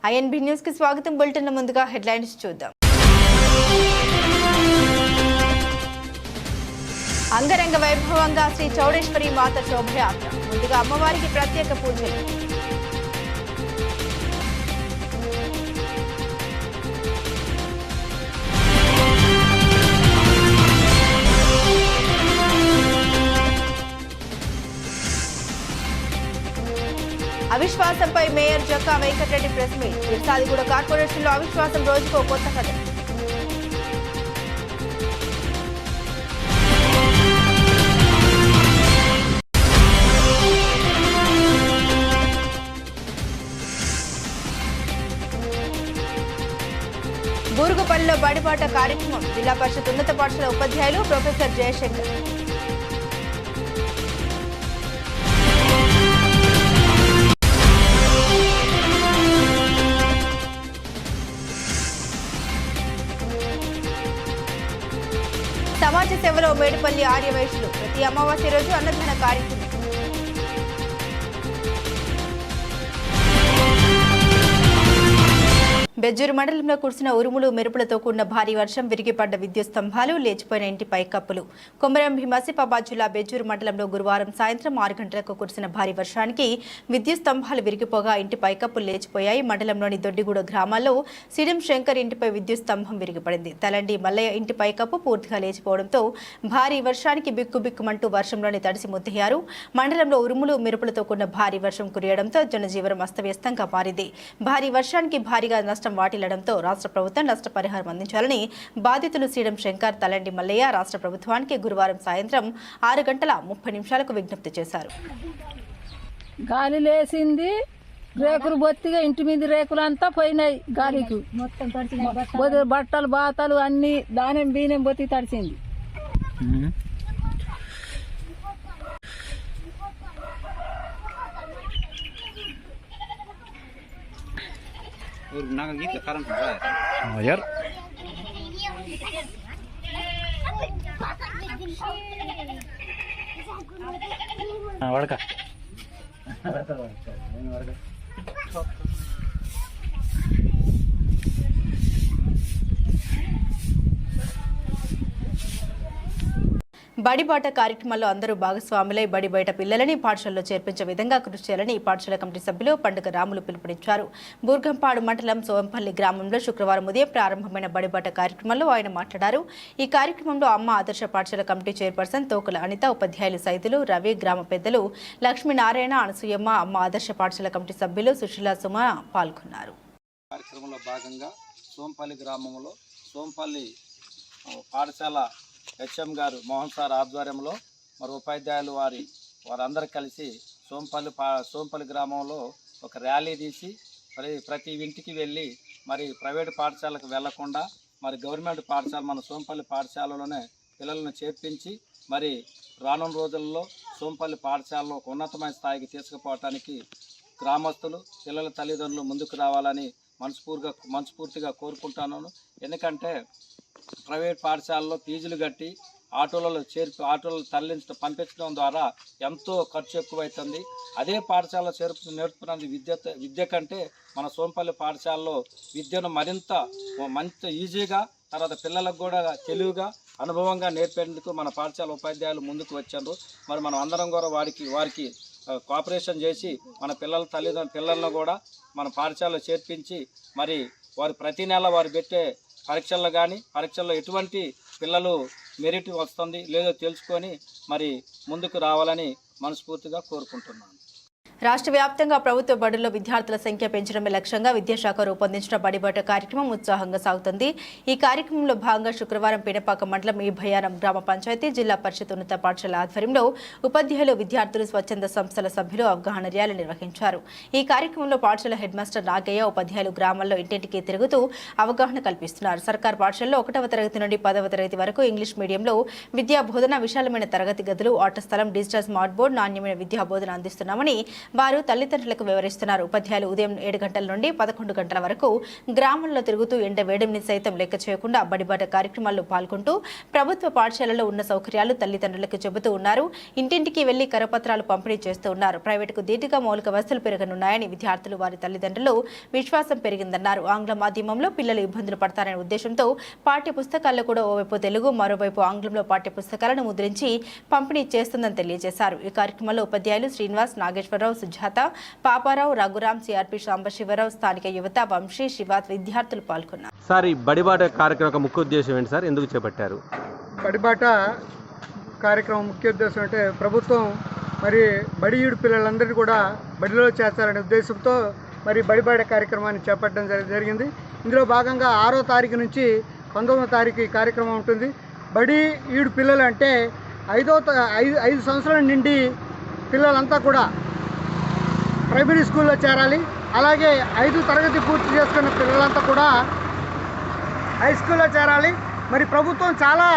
INB news కి స్వాగతం. Bulletin ముందుగా హెడ్లైన్స్ చూద్దాం. అంగరంగ వైభవంగా శ్రీ చౌడేశ్వరి మాత శోభయాత్ర. ముందుగా అమ్మవారికి ప్రత్యేక పూజలు. అవిశ్వాసంపై mayor Jakka Venkata Reddy press meet. Irsadiguda కార్పొరేషన్లో అవిశ్వాసం రోజుకో కొత్త కథ. బూరుగుపల్లిలో బడిబాట కార్యక్రమం. జిల్లా పరిషత్ ఉన్నత పాఠశాల ఉపాధ్యాయులు ప్రొఫెసర్ జయశంకర్. సమాజ సేవలో మేడిపల్లి ఆర్యవైశ్యులు. ప్రతి అమావాస్య రోజు అన్నదాన కార్యక్రమం. బెజ్జూరు మండలంలో కురిసిన ఉరుములు మెరుపులతో కూడిన భారీ వర్షం, విరిగిపడ్డ విద్యుత్ స్తంభాలు, లేచిపోయిన ఇంటి పైకప్పులు. కొమరం భీం ఆసిఫాబాద్ జిల్లా బెజ్జూరు మండలంలో గురువారం సాయంత్రం 6 గంటలకు కురిసిన భారీ వర్షానికి విద్యుత్ స్తంభాలు విరిగిపోగా ఇంటి పైకప్పులు లేచిపోయాయి. మండలంలోని దొడ్డిగూడ గ్రామాల్లో సిడం శంకర్ ఇంటిపై విద్యుత్ స్తంభం విరిగిపడింది. తలండి మల్లయ్య ఇంటి పైకప్పు పూర్తిగా లేచిపోవడంతో భారీ వర్షానికి బిక్కుబిక్కుమంటూ వర్షంలోని తడిసి ముద్దయ్యారు. మండలంలో ఉరుములు మెరుపులతో కూడిన భారీ వర్షం కురియడంతో జనజీవనం అస్తవ్యస్తంగా మారింది. భారీ వర్షానికి భారీగా నష్టం వాటిల్లడంతో రాష్ట్ర ప్రభుత్వం నష్టపరిహారం అందించాలని బాధితులు సీడం శంకర్, తలండి మల్లయ్య రాష్ట్ర ప్రభుత్వానికి గురువారం సాయంత్రం 6:30 విజ్ఞప్తి చేశారు. గాలి లేసింది, రేకులు బొత్తిగా ఇంటి మీద రేకులంతా పోయినాయి. గాలికి బట్టలు బాతలు అన్ని దానం బీనం బొత్తి తడిసింది. यार वड़का బడిబాట కార్యక్రమంలో అందరూ భాగస్వాములై బడి బయట పిల్లలని పాఠశాలలో చేర్పించే విధంగా కృషి చేయాలని పాఠశాల కమిటీ సభ్యులు పండుగ రాములు పిలుపునిచ్చారు. బూర్గంపాడు మండలం సోంపల్లి గ్రామంలో శుక్రవారం ఉదయం ప్రారంభమైన బడిబాట కార్యక్రమంలో ఆయన మాట్లాడారు. ఈ కార్యక్రమంలో అమ్మ ఆదర్శ పాఠశాల కమిటీ చైర్పర్సన్ తోకుల అనిత, ఉపాధ్యాయులు సైతులు రవి, గ్రామ పెద్దలు లక్ష్మీనారాయణ, అనసూయమ్మ, అమ్మ ఆదర్శ పాఠశాల కమిటీ సభ్యులు సుశీల, సుమ పాల్గొన్నారు. కార్యక్రమంలో భాగంగా సోంపల్లి గ్రామంలో సోంపల్లి పాఠశాల హెచ్ఎం గారు మోహన్ సార్ ఆధ్వర్యంలో మరి ఉపాధ్యాయులు వారందరూ కలిసి సోంపల్లి గ్రామంలో ఒక ర్యాలీ తీసి ప్రతి ఇంటికి వెళ్ళి మరి ప్రైవేటు పాఠశాలకు వెళ్లకుండా మరి గవర్నమెంట్ పాఠశాల మన సోంపల్లి పాఠశాలలోనే పిల్లలను చేర్పించి మరి రానున్న రోజుల్లో సోంపల్లి పాఠశాలలో ఒక ఉన్నతమైన స్థాయికి తీసుకుపోవటానికి గ్రామస్తులు పిల్లల తల్లిదండ్రులు ముందుకు రావాలని మనస్ఫూర్తిగా కోరుకుంటున్నాను. ఎందుకంటే ప్రైవేట్ పాఠశాలలో ఫీజులు కట్టి ఆటోలలో పంపించడం ద్వారా ఎంతో ఖర్చు ఎక్కువైతుంది. అదే పాఠశాలలో నేర్పుతున్న విద్య కంటే మన సోంపల్లి పాఠశాలలో విద్యను మరింత ఈజీగా, తర్వాత పిల్లలకు కూడా తెలివిగా అనుభవంగా నేర్పేందుకు మన పాఠశాల ఉపాధ్యాయులు ముందుకు వచ్చారు. మరి మనం అందరం కూడా వారికి కోఆపరేషన్ చేసి మన పిల్లలను కూడా మన పాఠశాలలో చేర్పించి మరి వారు ప్రతి నెల వారు పెట్టే పరీక్షల్లో ఎటువంటి పిల్లలు మెరిట్ వస్తుంది లేదో తెలుసుకొని మరి ముందుకు రావాలని మనస్ఫూర్తిగా కోరుకుంటున్నాను. రాష్ట్ర వ్యాప్తంగా ప్రభుత్వ బడుల్లో విద్యార్థుల సంఖ్య పెంచడమే లక్ష్యంగా విద్యాశాఖ రూపొందించిన బడిబాట కార్యక్రమం ఉత్సాహంగా సాగుతుంది. ఈ కార్యక్రమంలో భాగంగా శుక్రవారం పినపాక మండలం ఈ భయానం గ్రామ పంచాయతీ జిల్లా పరిషత్ ఉన్నత పాఠశాల ఆధ్వర్యంలో ఉపాధ్యాయులు, విద్యార్థులు, స్వచ్ఛంద సంస్థల సభ్యులు అవగాహన ర్యాలీ నిర్వహించారు. ఈ కార్యక్రమంలో పాఠశాల హెడ్ మాస్టర్ నాగయ్య, ఉపాధ్యాయులు గ్రామాల్లో ఇంటింటికి తిరుగుతూ అవగాహన కల్పిస్తున్నారు. సర్కార్ పాఠశాలలో 1వ తరగతి నుండి 10వ తరగతి వరకు ఇంగ్లీష్ మీడియంలో విద్యా బోధన, విశాలమైన తరగతి గదులు, ఆట స్థలం, డిజిటల్ స్మార్ట్ బోర్డు, నాణ్యమైన విద్యా బోధన అందిస్తున్నామని వారు తల్లిదండ్రులకు వివరిస్తున్నారు. ఉపాధ్యాయులు ఉదయం 7 గంటల నుండి 11 గంటల వరకు గ్రామంలో తిరుగుతూ ఎండ వేడిని సైతం లెక్క చేయకుండా బడిబాట కార్యక్రమాల్లో పాల్గొంటూ ప్రభుత్వ పాఠశాలలో ఉన్న సౌకర్యాలు తల్లిదండ్రులకు చెబుతూ ఉన్నారు. ఇంటింటికి వెళ్లి కరపత్రాలు పంపిణీ చేస్తూ ఉన్నారు. ప్రైవేటుకు ధీటుగా మౌలిక వసతులు పెరగనున్నాయని విద్యార్థులు వారి తల్లిదండ్రులు విశ్వాసం పెరిగిందన్నారు. ఆంగ్ల మాధ్యమంలో పిల్లలు ఇబ్బందులు పడతారనే ఉద్దేశంతో పాఠ్య పుస్తకాల్లో కూడా ఓవైపు తెలుగు మరోవైపు ఆంగ్లంలో పాఠ్య పుస్తకాలను ముద్రించి పంపిణీ చేస్తుందని తెలియజేశారు. ఈ కార్యక్రమంలో ఉపాధ్యాయులు శ్రీనివాస్, నాగేశ్వరరావు, సుజాత, పాపారావు, రఘురాం, సిఆర్పి సాంబశివరావు, స్థానిక యువత, వంశీ, శివాత్ విద్యార్థులు పాల్గొన్నారు. సార్, ఈ బడిబాట కార్యక్రమం ముఖ్య ఉద్దేశం ఏంటి సార్? ఎందుకు చేపట్టారు? బడిబాట కార్యక్రమం ముఖ్య ఉద్దేశం అంటే ప్రభుత్వం మరి బడియుడు పిల్లలందరినీ కూడా బడిలో చేర్చాలనే ఉద్దేశంతో మరి బడిబాట కార్యక్రమాన్ని చేపట్టడం జరిగింది. ఇందులో భాగంగా 6వ తారీఖు నుంచి 19వ తారీఖు ఈ కార్యక్రమం ఉంటుంది. బడి ఈడు పిల్లలు అంటే 5 సంవత్సరాల నుండి పిల్లలంతా కూడా ప్రైమరీ స్కూల్లో చేరాలి. అలాగే 5వ తరగతి పూర్తి చేసుకున్న పిల్లలంతా కూడా హై స్కూల్లో చేరాలి. మరి ప్రభుత్వం చాలా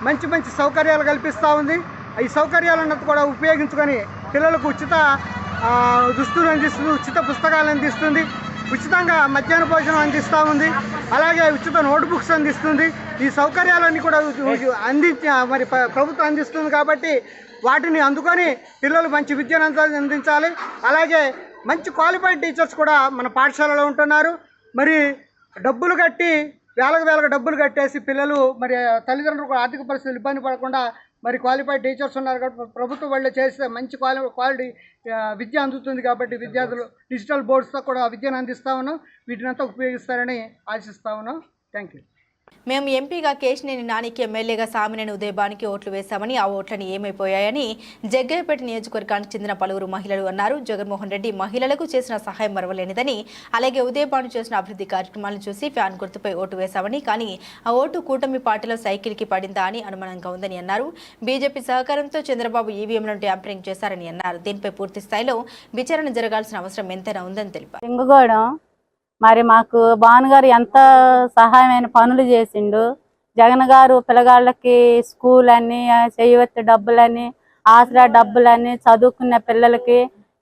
మంచి మంచి సౌకర్యాలు కల్పిస్తూ ఉంది. ఈ సౌకర్యాలన్నంత కూడా ఉపయోగించుకొని పిల్లలకు ఉచిత దుస్తులు అందిస్తుంది, ఉచిత పుస్తకాలు అందిస్తుంది, ఉచితంగా మధ్యాహ్న భోజనం అందిస్తూ ఉంది, అలాగే ఉచిత నోట్బుక్స్ అందిస్తుంది. ఈ సౌకర్యాలన్నీ కూడా మరి ప్రభుత్వం అందిస్తుంది కాబట్టి వాటిని అందుకొని పిల్లలు మంచి విద్యను అందించాలి. అలాగే మంచి క్వాలిఫైడ్ టీచర్స్ కూడా మన పాఠశాలలో ఉంటున్నారు. మరి డబ్బులు కట్టి వేలకు డబ్బులు కట్టేసి పిల్లలు మరి తల్లిదండ్రులకు ఆర్థిక పరిస్థితులు ఇబ్బంది పడకుండా మరి క్వాలిఫైడ్ టీచర్స్ ఉన్నారు కాబట్టి ప్రభుత్వం వాళ్ళు చేస్తే మంచి క్వాలిటీ విద్య అందుతుంది కాబట్టి విద్యార్థులు డిజిటల్ బోర్డ్స్తో కూడా విద్యను అందిస్తా ఉన్నాం. వీటినంతా ఉపయోగిస్తారని ఆశిస్తా ఉన్నాం. Thank you. మేము ఎంపీగా కేశినేని నానికి, ఎమ్మెల్యేగా సామినేని ఉదయభానికి ఓట్లు వేశామని ఆ ఓట్లను ఏమైపోయాయని జగ్గయ్యపేట నియోజకవర్గానికి చెందిన పలువురు మహిళలు అన్నారు. జగన్మోహన్ రెడ్డి మహిళలకు చేసిన సహాయం మరవలేనిదని, అలాగే ఉదయభాను చేసిన అభివృద్ధి కార్యక్రమాలను చూసి ఫ్యాన్ గుర్తుపై ఓటు వేశామని, కానీ ఆ ఓటు కూటమి పార్టీలో సైకిల్కి పడిందా అని అనుమానంగా ఉందని అన్నారు. బీజేపీ సహకారంతో చంద్రబాబు ఈవీఎంలను ట్యాంపరింగ్ చేశారని అన్నారు. దీనిపై పూర్తి స్థాయిలో విచారణ జరగాల్సిన అవసరం ఎంతైనా ఉందని తెలిపారు. మరి మాకు భాను గారు ఎంత సహాయమైన పనులు చేసిండు. జగన్ గారు పిల్లగాళ్ళకి స్కూల్ అని, చేయవత్తి డబ్బులని, ఆసరా డబ్బులని, చదువుకున్న పిల్లలకి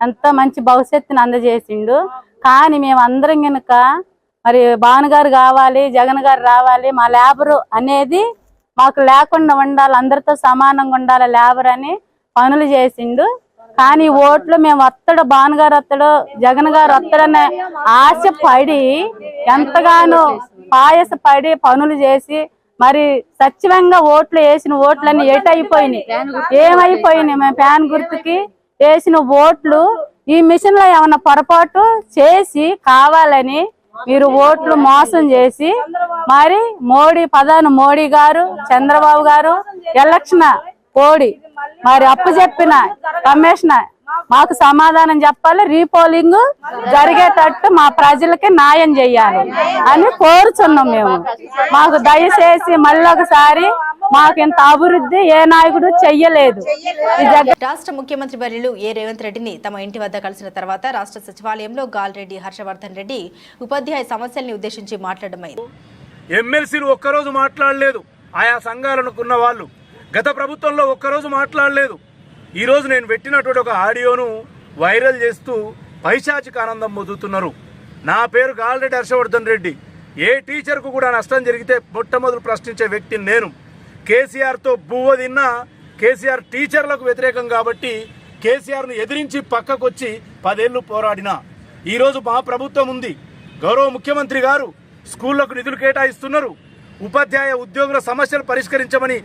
ఎంత మంచి భవిష్యత్తుని అందజేసిండు. కానీ మేము అందరం కనుక మరి భాను గారు కావాలి, జగన్ గారు రావాలి, మా లేబరు అనేది మాకు లేకుండా ఉండాలి, అందరితో సమానంగా ఉండాలి లేబర్ అని పనులు చేసిండు. కానీ ఓట్లు మేము వత్తడు, భాను గారు వత్తడు, జగన్ గారు వత్తడనే ఆశ పడి ఎంతగానో పాయసపడి పనులు చేసి మరి సత్యవంగా ఓట్లు వేసిన ఓట్లన్నీ ఏమైపోయినాయి. మేము ఫ్యాన్ గుర్తుకి వేసిన ఓట్లు ఈ మిషన్ లో ఏమన్నా పొరపాటు చేసి కావాలని మీరు ఓట్లు మోసం చేసి మరి మోడీ గారు, చంద్రబాబు గారు ఎలక్షన్ కోడి మరి అప్పు చెప్పిన కమిషనర్ మాకు సమాధానం చెప్పాలి, రీపోలింగ్ జరిగేటట్టు మా ప్రజలకి న్యాయం చేయాలి అని కోరుచున్నాం. మేము మాకు దయచేసి మళ్ళొకసారి మాకు ఇంత అభివృద్ధి ఏ నాయకుడు చెయ్యలేదు. రాష్ట్ర ముఖ్యమంత్రి వర్యులు ఏ రేవంత్ రెడ్డిని తమ ఇంటి వద్ద కలిసిన తర్వాత రాష్ట్ర సచివాలయంలో గాల్రెడ్డి హర్షవర్ధన్ రెడ్డి ఉపాధ్యాయ సమస్యల్ని ఉద్దేశించి మాట్లాడమైంది. ఎమ్మెల్సీలు ఒక్కరోజు మాట్లాడలేదు. ఆయా సంఘాలనుకున్న వాళ్ళు గత ప్రభుత్వంలో ఒక్కరోజు మాట్లాడలేదు. ఈరోజు నేను పెట్టినటువంటి ఒక ఆడియోను వైరల్ చేస్తూ పైశాచిక ఆనందం పొందుతున్నారు. నా పేరు గాల్రెడ్డి హర్షవర్ధన్ రెడ్డి. ఏ టీచర్కు కూడా నష్టం జరిగితే మొట్టమొదలు ప్రశ్నించే వ్యక్తిని నేను. కేసీఆర్తో బువ్వ తిన్నా కేసీఆర్ టీచర్లకు వ్యతిరేకం కాబట్టి కేసీఆర్ను ఎదిరించి పక్కకొచ్చి 10 ఏళ్లు పోరాడినా. ఈరోజు మా ప్రభుత్వం ఉంది. గౌరవ ముఖ్యమంత్రి గారు స్కూళ్లకు నిధులు కేటాయిస్తున్నారు. ఉపాధ్యాయ ఉద్యోగుల సమస్యలు పరిష్కరించమని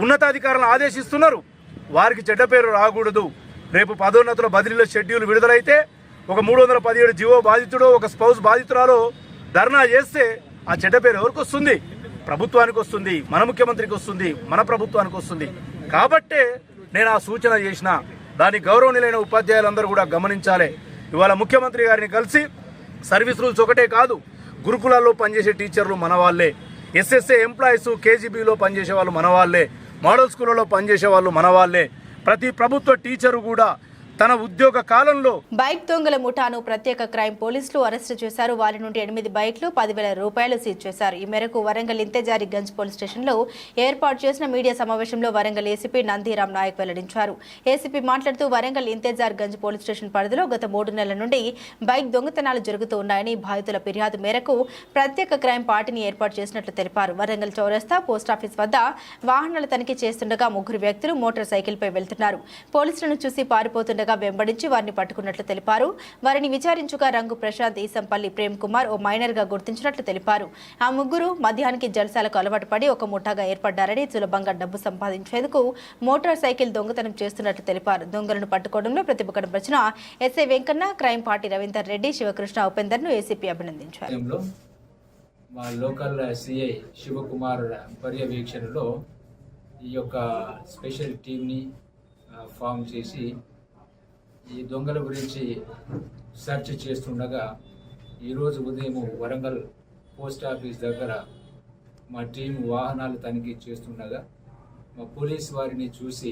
ఉన్నతాధికారులను ఆదేశిస్తున్నారు. వారికి చెడ్డ పేరు రాకూడదు. రేపు పదోన్నతుల బదిలీల షెడ్యూల్ విడుదలైతే ఒక 317 జీవో బాధితుడో ఒక స్పౌస్ బాధితురాలో ధర్నా చేస్తే ఆ చెడ్డ పేరు ఎవరికి వస్తుంది? ప్రభుత్వానికి వస్తుంది, మన ముఖ్యమంత్రికి వస్తుంది, మన ప్రభుత్వానికి వస్తుంది. కాబట్టే నేను ఆ సూచన చేసిన. దాని గౌరవనీయులైన ఉపాధ్యాయులందరూ కూడా గమనించాలి. ఇవాళ ముఖ్యమంత్రి గారిని కలిసి సర్వీస్ రూల్స్ ఒకటే కాదు, గురుకులాల్లో పనిచేసే టీచర్లు మన వాళ్ళే, ఎస్ఎస్ఏ ఎంప్లాయీస్, కేజీబీలో పనిచేసే వాళ్ళు మన వాళ్ళే, మోడల్ స్కూళ్ళలో పనిచేసే వాళ్ళు మన వాళ్ళే. ప్రతి ప్రభుత్వ టీచరు కూడా తన ఉద్యోగ కాలంలో బైక్ దొంగల ముఠాను ప్రత్యేక క్రైమ్ పోలీసులు అరెస్టు చేశారు. వారి నుండి 8 బైక్లు 10,000 రూపాయలు సీజ్ చేశారు. ఈ మేరకు వరంగల్ ఇంతేజారి గంజ్ పోలీస్ స్టేషన్లో ఏర్పాటు చేసిన మీడియా సమావేశంలో వరంగల్ ఏసీపీ నందిరామ్ నాయక్ వెల్లడించారు. ఏసీపీ మాట్లాడుతూ వరంగల్ ఇంతేజార్ గంజ్ పోలీస్ స్టేషన్ పరిధిలో గత 3 నెలల నుండి బైక్ దొంగతనాలు జరుగుతూ ఉన్నాయని, బాధితుల ఫిర్యాదు మేరకు ప్రత్యేక క్రైమ్ పార్టీని ఏర్పాటు చేసినట్లు తెలిపారు. వరంగల్ చౌరస్తా పోస్టాఫీస్ వద్ద వాహనాల తనిఖీ చేస్తుండగా 3 వ్యక్తులు మోటార్ సైకిల్పై వెళ్తున్నారు. పోలీసులను చూసి పారిపోతుండగా వెంబడించి వారిని పట్టుకున్నట్లు తెలిపారు. వారిని విచారించుగా రంగు ప్రశాంత్, ఈసంపల్లి ప్రేమ్ కుమార్ ఓ మైనర్ గా గుర్తించినట్లు తెలిపారు. ఆ 3 మధ్యాహ్నానికి జల్సాలకు అలవాటు పడి ఒక ముఠాగా ఏర్పడ్డారని, సులభంగా డబ్బు సంపాదించేందుకు మోటార్ సైకిల్ దొంగతనం చేస్తున్నట్లు తెలిపారు. దొంగలను పట్టుకోవడంలో ప్రతిభ కనబరిచిన SI Venkanna, crime party Ravinder Reddy, Sivakrishna, Upender ను ఏసీపీ అభినందించారు. మా లోకల్ సిఐ శివకుమార్ పర్యవేక్షణలో ఈ యొక్క స్పెషల్ టీంని ఫామ్ చేసి ఈ దొంగల గురించి సెర్చ్ చేస్తుండగా ఈరోజు ఉదయం వరంగల్ పోస్ట్ ఆఫీస్ దగ్గర మా టీం వాహనాలు తనిఖీ చేస్తుండగా మా పోలీస్ వారిని చూసి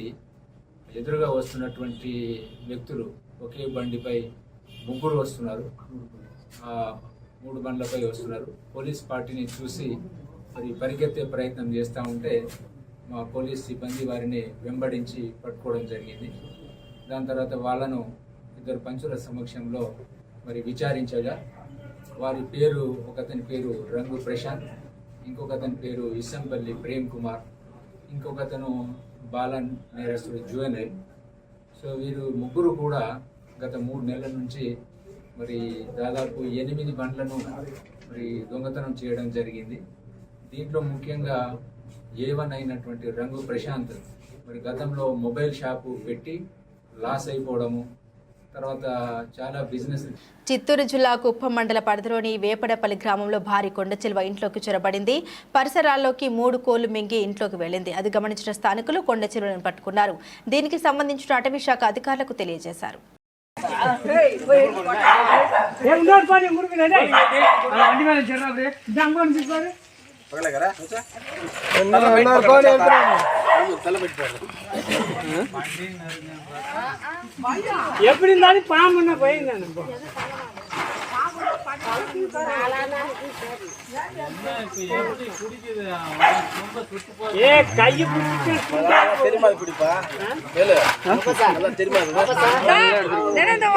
ఎదురుగా వస్తున్నటువంటి వ్యక్తులు ఒకే బండిపై 3 వస్తున్నారు, 3 బండ్లపై వస్తున్నారు. పోలీస్ పార్టీని చూసి మరి పరిగెత్తే ప్రయత్నం చేస్తూ ఉంటే మా పోలీస్ సిబ్బంది వారిని వెంబడించి పట్టుకోవడం జరిగింది. దాని తర్వాత వాళ్ళను 2 పంచుల సమక్షంలో మరి విచారించగా వారి పేరు, ఒకతని పేరు రంగు ప్రశాంత్, ఇంకొకతని పేరు ఇసంపల్లి ప్రేమ్ కుమార్, ఇంకొకతను బాలన్ నేరస్తుడు జువెనైల్. సో వీరు 3 కూడా గత 3 నెలల నుంచి మరి దాదాపు 8 బండ్లను మరి దొంగతనం చేయడం జరిగింది. దీంట్లో ముఖ్యంగా A1 అయినటువంటి రంగు ప్రశాంత్ మరి గతంలో మొబైల్ షాపు పెట్టి లాస్ అయిపోవడము, తర్వాత చాలా బిజినెస్. చిత్తూరు జిల్లా కుప్పం మండల పరిధిలోని వేపడపల్లి గ్రామంలో భారీ కొండచిలువ ఇంట్లోకి చొరబడింది. పరిసరాల్లోకి 3 కోళ్లు మింగి ఇంట్లోకి వెళ్లింది. అది గమనించిన స్థానికులు కొండచిలువను పట్టుకున్నారు. దీనికి సంబంధించిన అటవీ శాఖ అధికారులకు తెలియజేశారు. ఎప్పుడు పామున్న పోయిందని ఏ కయ్యి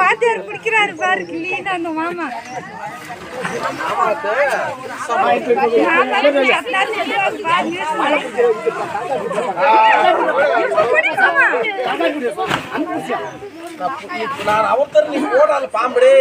వాద్యారు కుడికిరారు బారికి లీనన్ను మామ పాంబడే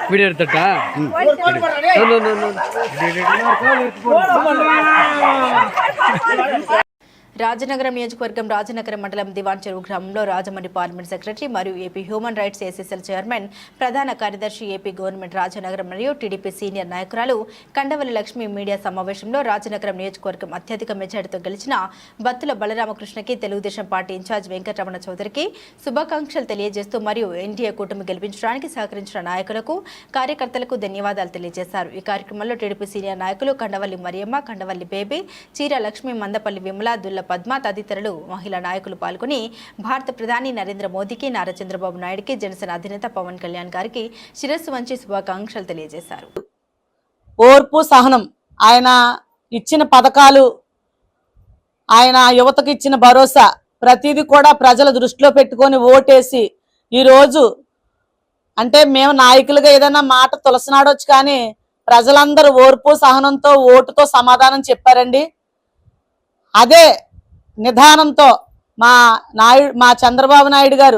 వీడియో ఎడతట రాజనగరం నియోజకవర్గం రాజనగరం మండలం దివాన్ చెరువు గ్రామంలో రాజమండ్రి పార్లమెంట్ సెక్రటరీ మరియు AP human rights ACCL chairman, ప్రధాన కార్యదర్శి, ఏపీ గవర్నమెంట్ రాజనగరం మరియు టీడీపీ సీనియర్ నాయకురాలు కండవల్లి లక్ష్మి మీడియా సమావేశంలో రాజనగరం నియోజకవర్గం అత్యధిక మెజార్టీతో గెలిచిన బత్తుల బలరామకృష్ణకి తెలుగుదేశం పార్టీ ఇన్ఛార్జ్ వెంకటరమణ చౌదరికి శుభాకాంక్షలు తెలియజేస్తూ మరియు ఎన్డీఏ కూటమి గెలిపించడానికి సహకరించిన నాయకులకు, కార్యకర్తలకు ధన్యవాదాలు తెలియజేశారు. ఈ కార్యక్రమంలో టీడీపీ సీనియర్ నాయకులు కండవల్లి మరియమ్మ, కండవల్లి బేబీ, చీర లక్ష్మి, మందపల్లి విమల, దుల్ల పద్మ తదితరులు మహిళా నాయకులు పాల్గొని భారత ప్రధాని నరేంద్ర మోదీకి, నారా చంద్రబాబు నాయుడుకి, జనసేన అధినేత పవన్ కళ్యాణ్ గారికి శిరస్సు వంచి శుభాకాంక్షలు తెలియజేశారు. ఓర్పు, సహనం, ఆయన ఇచ్చిన పథకాలు, ఆయన యువతకు ఇచ్చిన భరోసా, ప్రతిదీ కూడా ప్రజల దృష్టిలో పెట్టుకొని ఓటేసి ఈరోజు అంటే మేము నాయకులుగా ఏదైనా మాట తులసినాడొచ్చు, కానీ ప్రజలందరూ ఓర్పు సహనంతో ఓటుతో సమాధానం చెప్పారండి. అదే నిదానంతో మా చంద్రబాబు నాయుడు గారు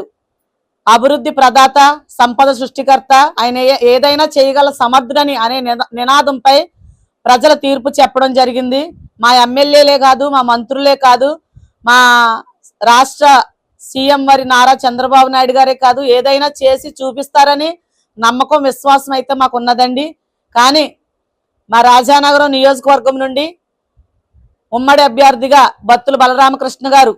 అభివృద్ధి ప్రదాత, సంపద సృష్టికర్త, ఆయన ఏదైనా చేయగల సమర్థుడని అనే నినాదంపై ప్రజల తీర్పు చెప్పడం జరిగింది. మా ఎమ్మెల్యేలే కాదు, మా మంత్రులే కాదు, మా రాష్ట్ర సీఎం వారి నారా చంద్రబాబు నాయుడు గారే కాదు, ఏదైనా చేసి చూపిస్తారని నమ్మకం, విశ్వాసం అయితే మాకు ఉన్నదండి. కానీ మా రాజానగరం నియోజకవర్గం నుండి ఉమ్మడి అభ్యర్థిగా బత్తుల బలరామకృష్ణ గారు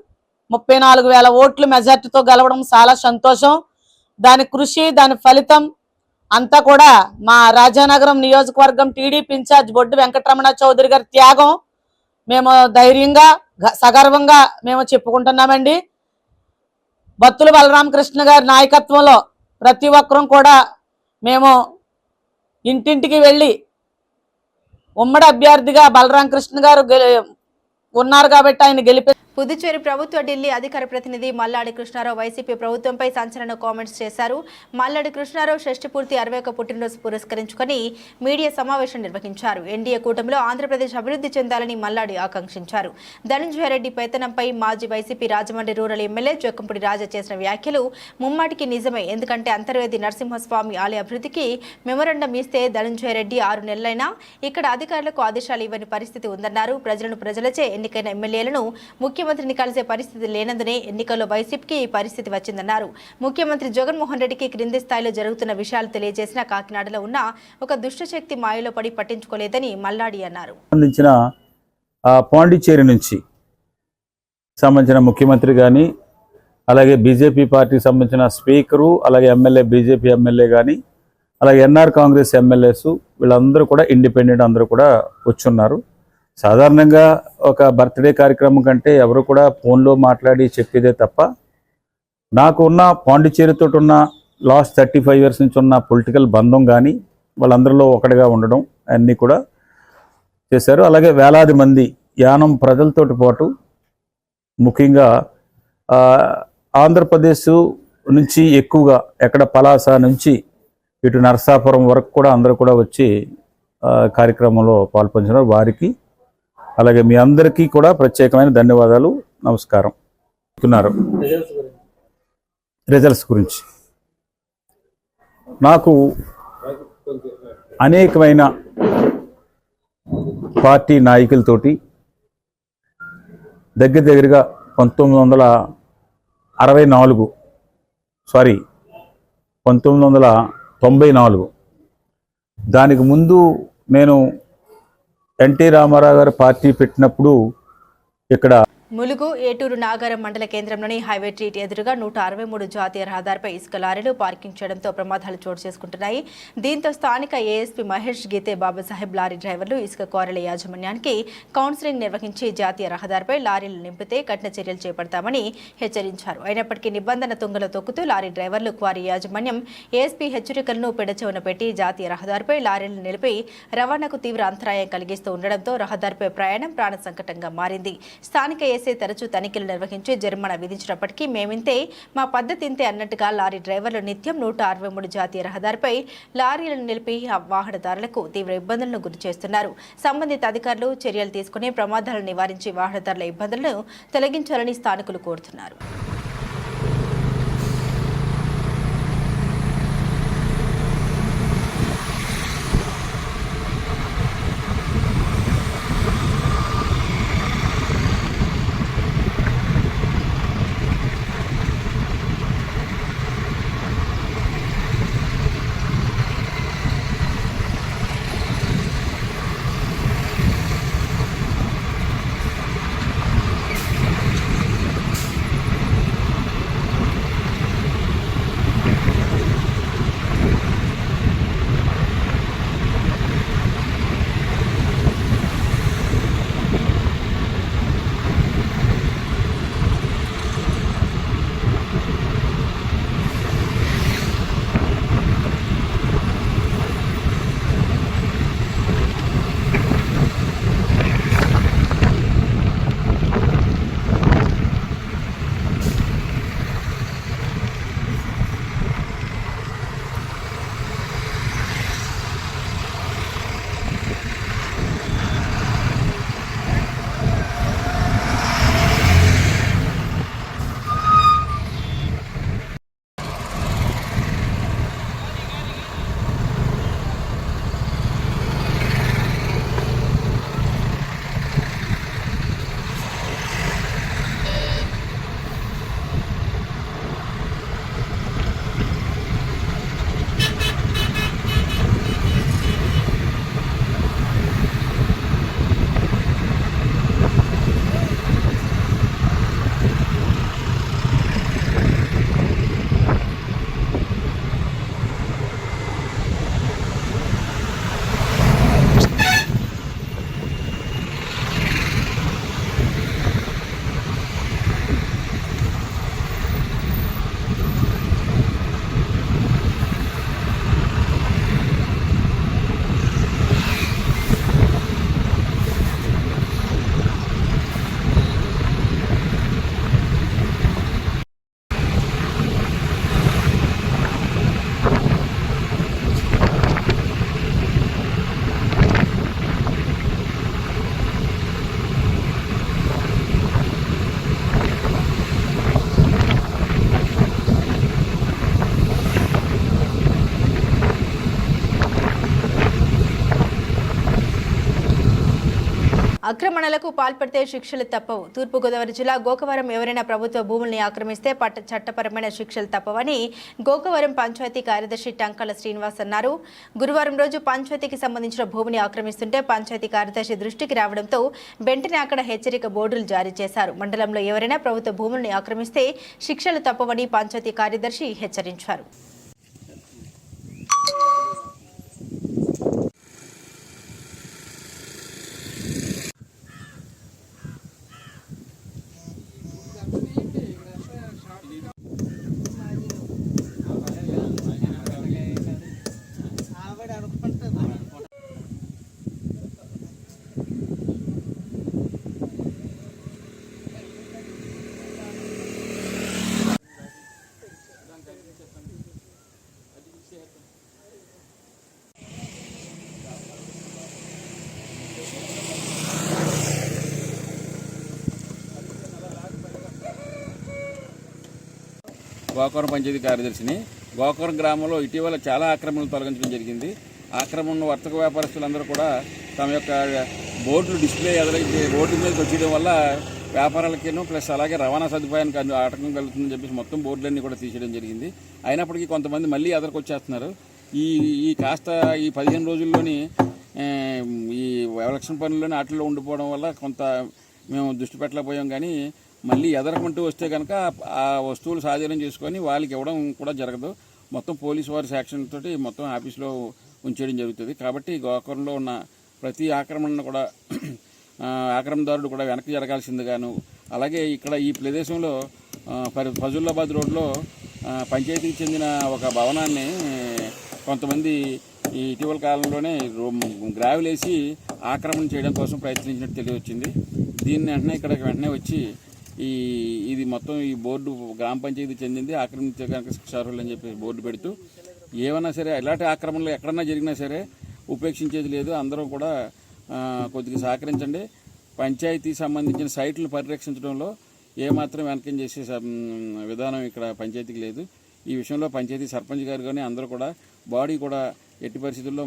34,000 ఓట్లు మెజార్టీతో గెలవడం చాలా సంతోషం. దాని కృషి, దాని ఫలితం అంతా కూడా మా రాజానగరం నియోజకవర్గం టీడీపీ ఇన్ఛార్జ్ బొడ్డు వెంకటరమణ చౌదరి గారి త్యాగం మేము ధైర్యంగా సగర్వంగా మేము చెప్పుకుంటున్నామండి. బత్తుల బలరామకృష్ణ గారి నాయకత్వంలో ప్రతి ఒక్కరూ కూడా మేము ఇంటింటికి వెళ్ళి ఉమ్మడి అభ్యర్థిగా బలరామకృష్ణ గారు ఉన్నారు కాబట్టి ఆయన గెలిపి. పుదుచ్చేరి ప్రభుత్వ ఢిల్లీ అధికార ప్రతినిధి మల్లాడి కృష్ణారావు వైసీపీ ప్రభుత్వంపై సంచలన కామెంట్స్ చేశారు. మల్లాడి కృష్ణారావు షష్ఠి పూర్తి 61వ పుట్టినరోజు పురస్కరించుకొని మీడియా సమావేశం నిర్వహించారు. ఎన్డీఏ కూటమిలో ఆంధ్రప్రదేశ్ అభివృద్ధి చెందాలని మల్లాడి ఆకాంక్షించారు. ధనంజయ రెడ్డి పెత్తనంపై మాజీ YCP Rajahmundry rural MLA Jakkampudi Raja చేసిన వ్యాఖ్యలు ముమ్మాటికి నిజమే. ఎందుకంటే అంతర్వేది నరసింహస్వామి ఆలయ అభివృద్ధికి మెమోరాండం ఇస్తే ధనంజయ రెడ్డి 6 నెలలైనా ఇక్కడ అధికారులకు ఆదేశాలు ఇవ్వని పరిస్థితి ఉందన్నారు. ప్రజలచే ఎన్నికైన ఎమ్మెల్యేలను ముఖ్యమంత్రిని కలిసే పరిస్థితి లేనందునే ఎన్నికల్లో వైసీపీకి ఈ పరిస్థితి వచ్చిందన్నారు. ముఖ్యమంత్రి జగన్మోహన్ రెడ్డికి క్రింది స్థాయిలో జరుగుతున్న విషయాలు తెలియజేసిన కాకినాడలో ఉన్న ఒక దుష్టశక్తి మాయలో పడి పట్టించుకోలేదని మల్లాడి అన్నారు. పాండిచ్చేరి నుంచి సంబంధించిన ముఖ్యమంత్రి కానీ, అలాగే బీజేపీ పార్టీకి సంబంధించిన స్పీకరు, అలాగే ఎమ్మెల్యే, బీజేపీ ఎమ్మెల్యే కానీ, అలాగే ఎన్ఆర్ కాంగ్రెస్ ఎమ్మెల్యేస్ వీళ్ళందరూ కూడా ఇండిపెండెంట్ అందరూ కూడా వచ్చున్నారు. సాధారణంగా ఒక బర్త్డే కార్యక్రమం కంటే ఎవరు కూడా ఫోన్లో మాట్లాడి చెప్పేదే తప్ప, నాకు ఉన్న పాండిచ్చేరితో ఉన్న లాస్ట్ 35 ఇయర్స్ నుంచి ఉన్న పొలిటికల్ బంధం కానీ వాళ్ళందరిలో ఒకటిగా ఉండడం అన్నీ కూడా చేశారు. అలాగే వేలాది మంది యానం ప్రజలతోటి పాటు ముఖ్యంగా ఆంధ్రప్రదేశ్ నుంచి ఎక్కువగా ఎక్కడ పలాస నుంచి ఇటు నరసాపురం వరకు కూడా అందరూ కూడా వచ్చి కార్యక్రమంలో పాల్పంచున్నారు. వారికి అలాగే మీ అందరికీ కూడా ప్రత్యేకమైన ధన్యవాదాలు, నమస్కారం. రిజల్ట్స్ గురించి నాకు అనేకమైన పార్టీ నాయకులతోటి దగ్గరగా 1994 దానికి ముందు నేను ఎన్టీ రామారావు గారు పార్టీ పెట్టినప్పుడు ఇక్కడ ములుగు ఏటూరు నాగారం మండల కేంద్రంలోని హైవే ట్రీట్ ఎదురుగా 163 జాతీయ రహదారిపై ఇసుక లారీలు పార్కింగ్ చేయడంతో ప్రమాదాలు చోటు చేసుకుంటున్నాయి. దీంతో స్థానిక ఏఎస్పీ మహేష్ గీతే బాబాసాహెబ్ లారీ డ్రైవర్లు ఇసుక క్వారీల యాజమాన్యానికి కౌన్సిలింగ్ నిర్వహించి జాతీయ రహదారిపై లారీలు నింపితే కఠిన చర్యలు చేపడతామని హెచ్చరించారు. అయినప్పటికీ నిబంధన తుంగలో తొక్కుతూ లారీ డ్రైవర్లు క్వారీ యాజమాన్యం ఏఎస్పీ హెచ్చరికలను పెడచెవున పెట్టి జాతీయ రహదారిపై లారీలు నిలిపి రవాణాకు తీవ్ర అంతరాయం కలిగిస్తూ ఉండడంతో రహదారిపై ప్రయాణం ప్రాణ సంకటంగా మారింది. స్థానిక తరచూ తనిఖీలు నిర్వహించి జరిమానా విధించినప్పటికీ మేమింతే, మా పద్ధతి ఇంతే అన్నట్టుగా లారీ డ్రైవర్లు నిత్యం 163 జాతీయ రహదారిపై లారీలను నిలిపి వాహనదారులకు తీవ్ర ఇబ్బందులను గురి చేస్తున్నారు. సంబంధిత అధికారులు చర్యలు తీసుకుని ప్రమాదాలను నివారించి వాహనదారుల ఇబ్బందులను తొలగించాలని స్థానికులు కోరుతున్నారు. అక్రమణలకు పాల్పడితే శిక్షలు తప్పవు. తూర్పుగోదావరి జిల్లా గోకవరం ఎవరైనా ప్రభుత్వ భూముల్ని ఆక్రమిస్తే చట్టపరమైన శిక్షలు తప్పవని గోకవరం పంచాయతీ కార్యదర్శి టంకాల శ్రీనివాస్ అన్నారు. గురువారం రోజు పంచాయతీకి సంబంధించిన భూమిని ఆక్రమిస్తుంటే పంచాయతీ కార్యదర్శి దృష్టికి రావడంతో వెంటనే అక్కడ హెచ్చరిక బోర్డులు జారీ చేశారు. మండలంలో ఎవరైనా ప్రభుత్వ భూముల్ని ఆక్రమిస్తే శిక్షలు తప్పవని పంచాయతీ కార్యదర్శి హెచ్చరించారు. గోకవరం పంచాయతీ కార్యదర్శిని. గోకవరం గ్రామంలో ఇటీవల చాలా ఆక్రమణలు తొలగించడం జరిగింది. ఆక్రమణ వర్తక వ్యాపారస్తులందరూ కూడా తమ యొక్క బోర్డులు డిస్ప్లే ఎదురైతే రోడ్డు మీదకి వచ్చేయడం వల్ల వ్యాపారాలకేనో ప్లస్ అలాగే రవాణా సదుపాయానికి ఆటంకం కలుగుతుందని చెప్పేసి మొత్తం బోర్డులన్నీ కూడా తీసేయడం జరిగింది. అయినప్పటికీ కొంతమంది మళ్ళీ ఎదరికి వచ్చేస్తున్నారు. ఈ కాస్త ఈ 15 రోజుల్లోని ఈ ఎలక్షన్ పనుల్లోని వాటిల్లో ఉండిపోవడం వల్ల కొంత మేము దృష్టి పెట్టలేకపోయాం. కానీ మళ్ళీ ఎదరకుంటూ వస్తే కనుక ఆ వస్తువులు స్వాధీనం చేసుకొని వాళ్ళకి ఇవ్వడం కూడా జరగదు. మొత్తం పోలీసు వారి శాక్షన్ తోటి మొత్తం ఆఫీస్లో ఉంచేయడం జరుగుతుంది. కాబట్టి గోకవరంలో ఉన్న ప్రతి ఆక్రమణను కూడా ఆక్రమణదారుడు కూడా వెనక్కి జరగాల్సిందిగాను, అలాగే ఇక్కడ ఈ ప్రదేశంలో ఫజుల్లాబాద్ రోడ్లో పంచాయతీకి చెందిన ఒక భవనాన్ని కొంతమంది ఈ ఇటీవల కాలంలోనే గ్రావెల్ వేసి ఆక్రమణ చేయడం కోసం ప్రయత్నించినట్టు తెలియవచ్చింది. దీన్ని వెంటనే వచ్చి ఇది మొత్తం ఈ బోర్డు గ్రామ పంచాయతీ చెందింది, ఆక్రమించే కనుక శిక్షార్హులు అని చెప్పి బోర్డు పెడుతూ ఏమన్నా సరే ఇలాంటి ఆక్రమణలు ఎక్కడన్నా జరిగినా సరే ఉపేక్షించేది లేదు. అందరూ కూడా కొద్దిగా సహకరించండి. పంచాయతీ సంబంధించిన సైట్లను పరిరక్షించడంలో ఏమాత్రం వెనకం చేసే విధానం ఇక్కడ పంచాయతీకి లేదు. ఈ విషయంలో పంచాయతీ సర్పంచ్ గారు కానీ అందరూ కూడా బాడీ కూడా ఎట్టి పరిస్థితుల్లో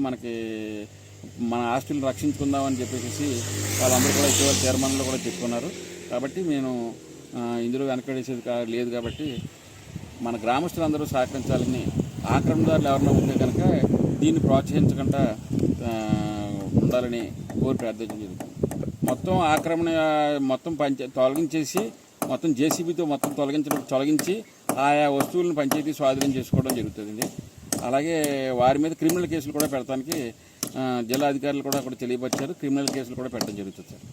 మన ఆస్తులను రక్షించుకుందామని చెప్పేసి వాళ్ళందరూ కూడా ఇటీవల తీర్మానంలో కూడా చెప్పుకున్నారు. కాబట్టి నేను ఇందులో వెనకడేసేది లేదు. కాబట్టి మన గ్రామస్తులందరూ సహకరించాలని, ఆక్రమణదారులు ఎవరైనా ఉంటే కనుక దీన్ని ప్రోత్సహించకుండా ఉండాలని కోరి ప్రార్థించడం జరుగుతుంది. మొత్తం ఆక్రమణ మొత్తం తొలగించేసి మొత్తం జేసీబీతో మొత్తం తొలగించి ఆయా వస్తువులను పంచాయతీ స్వాధీనం చేసుకోవడం జరుగుతుంది. అలాగే వారి మీద క్రిమినల్ కేసులు కూడా పెడతానికి జిల్లా అధికారులు కూడా అక్కడ తెలియపరిచారు. క్రిమినల్ కేసులు కూడా పెట్టడం జరుగుతుంది సార్.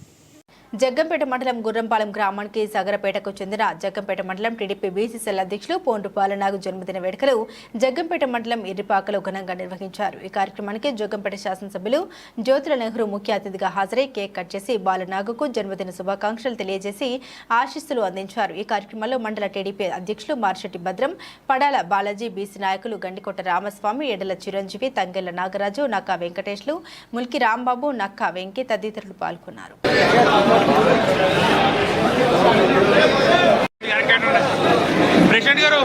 జగ్గంపేట మండలం గుర్రంపాలెం గ్రామానికి సగరపేటకు చెందిన జగ్గంపేట మండలం టీడీపీ బీసీసీఎల్ అధ్యక్షులు పోండ్రు బాలనాగు జన్మదిన వేడుకలు జగ్గంపేట మండలం ఇర్రిపాకలో ఘనంగా నిర్వహించారు. ఈ కార్యక్రమానికి జగ్గంపేట శాసనసభ్యులు జ్యోతుల నెహ్రూ ముఖ్య అతిథిగా హాజరై కేక్ కట్ చేసి బాలనాగుకు జన్మదిన శుభాకాంక్షలు తెలియజేసి ఆశీస్సులు అందించారు. ఈ కార్యక్రమంలో మండల టీడీపీ అధ్యక్షులు మార్షెట్టి భద్రం, పడాల బాలాజీ, బీసీ నాయకులు గండికోట రామస్వామి, ఎడల చిరంజీవి, తంగెళ్ల నాగరాజు, నక్కా వెంకటేష్లు, ముల్కి రాంబాబు, నక్కా వెంకి తదితరులు పాల్గొన్నారు. ప్రెసిడెంట్ గారు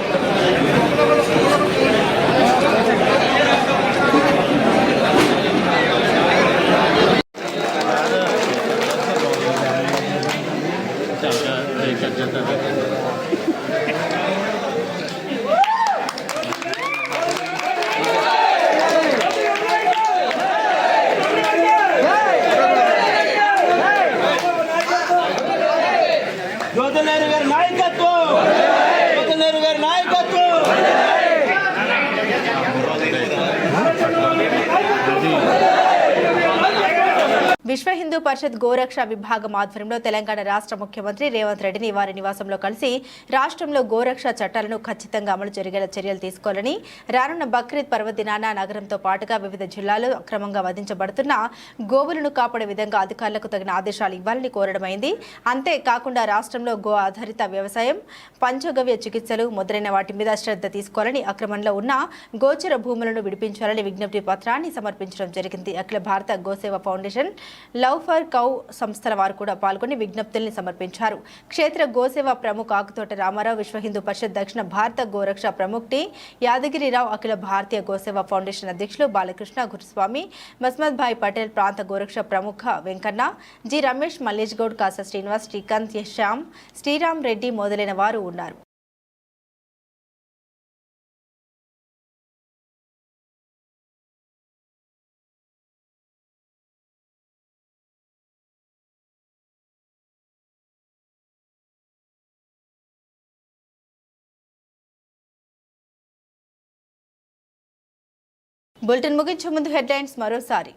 విశ్వ హిందూ పరిషత్ గోరక్ష విభాగం ఆధ్వర్యంలో తెలంగాణ రాష్ట్ర ముఖ్యమంత్రి రేవంత్ రెడ్డిని వారి నివాసంలో కలిసి రాష్ట్రంలో గోరక్ష చట్టాలను ఖచ్చితంగా అమలు జరిగేలా చర్యలు తీసుకోవాలని, రానున్న బక్రీద్ పర్వదినాన నగరంతో పాటుగా వివిధ జిల్లాల్లో అక్రమంగా వధించబడుతున్న గోవులను కాపాడే విధంగా అధికారులకు తగిన ఆదేశాలు ఇవ్వాలని కోరడమైంది. అంతేకాకుండా రాష్ట్రంలో గో ఆధారిత వ్యవసాయం, పంచగవ్య చికిత్సలు మొదలైన వాటి మీద శ్రద్ధ తీసుకోవాలని, అక్రమంలో ఉన్న గోచర భూములను విడిపించాలని విజ్ఞప్తి పత్రాన్ని సమర్పించడం జరిగింది. అఖిల భారత గోసేవ ఫౌండేషన్ లవ్ ఫర్ కౌ సంస్థల వారు కూడా పాల్గొని విజ్ఞప్తుల్ని సమర్పించారు. క్షేత్ర గోసేవ ప్రముఖ ఆకుతోట రామారావు, విశ్వ హిందూ పరిషత్ దక్షిణ భారత గోరక్ష ప్రముఖ్ టి యాదగిరిరావు, అఖిల భారతీయ గోసేవ ఫౌండేషన్ అధ్యక్షులు బాలకృష్ణ గురుస్వామి, మస్మద్ భాయ్ పటేల్, ప్రాంత గోరక్ష ప్రముఖ వెంకన్న, జి రమేష్, మల్లేష్ గౌడ్, కాసా శ్రీనివాస్, శ్రీకాంత్, శ్యామ్, శ్రీరామ్ రెడ్డి మొదలైన వారు ఉన్నారు. బులెటిన్ ముగించే ముందు హెడ్లైన్స్ మరోసారి.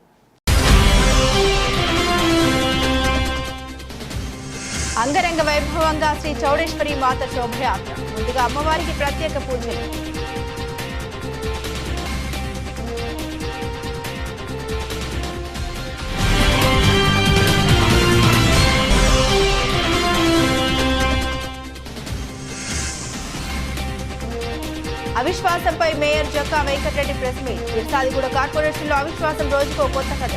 అంగరంగ వైభవంగా శ్రీ చౌడేశ్వరి మాత శోభయాత్ర. ముందుగా అమ్మవారికి ప్రత్యేక పూజలు. అవిశ్వాసంపై mayor Jakka Venkata Reddy press meet. Irsadiguda కార్పొరేషన్లో అవిశ్వాసం రోజుకో కొత్త కథ.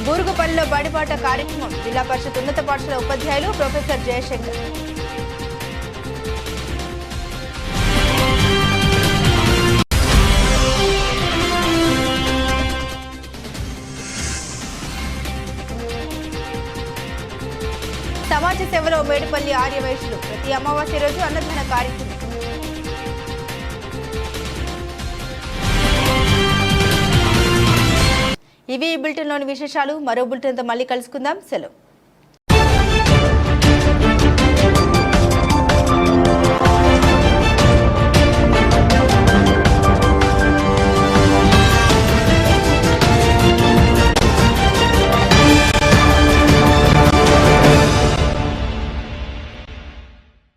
బూరుగుపల్లిలో బడిబాట కార్యక్రమం. జిల్లా పరిషత్ ఉన్నత పాఠశాల ఉపాధ్యాయులు ప్రొఫెసర్ జయశంకర్. సమాజ సేవలో మేడిపల్లి ఆర్యవైశ్యులు. ప్రతి అమావాస్య రోజు అన్నదాన కార్యక్రమం. ఇవి ఈ బులెటిన్లోని విశేషాలు. మరో బులెటిన్తో మళ్ళీ కలుసుకుందాం. సెలవు.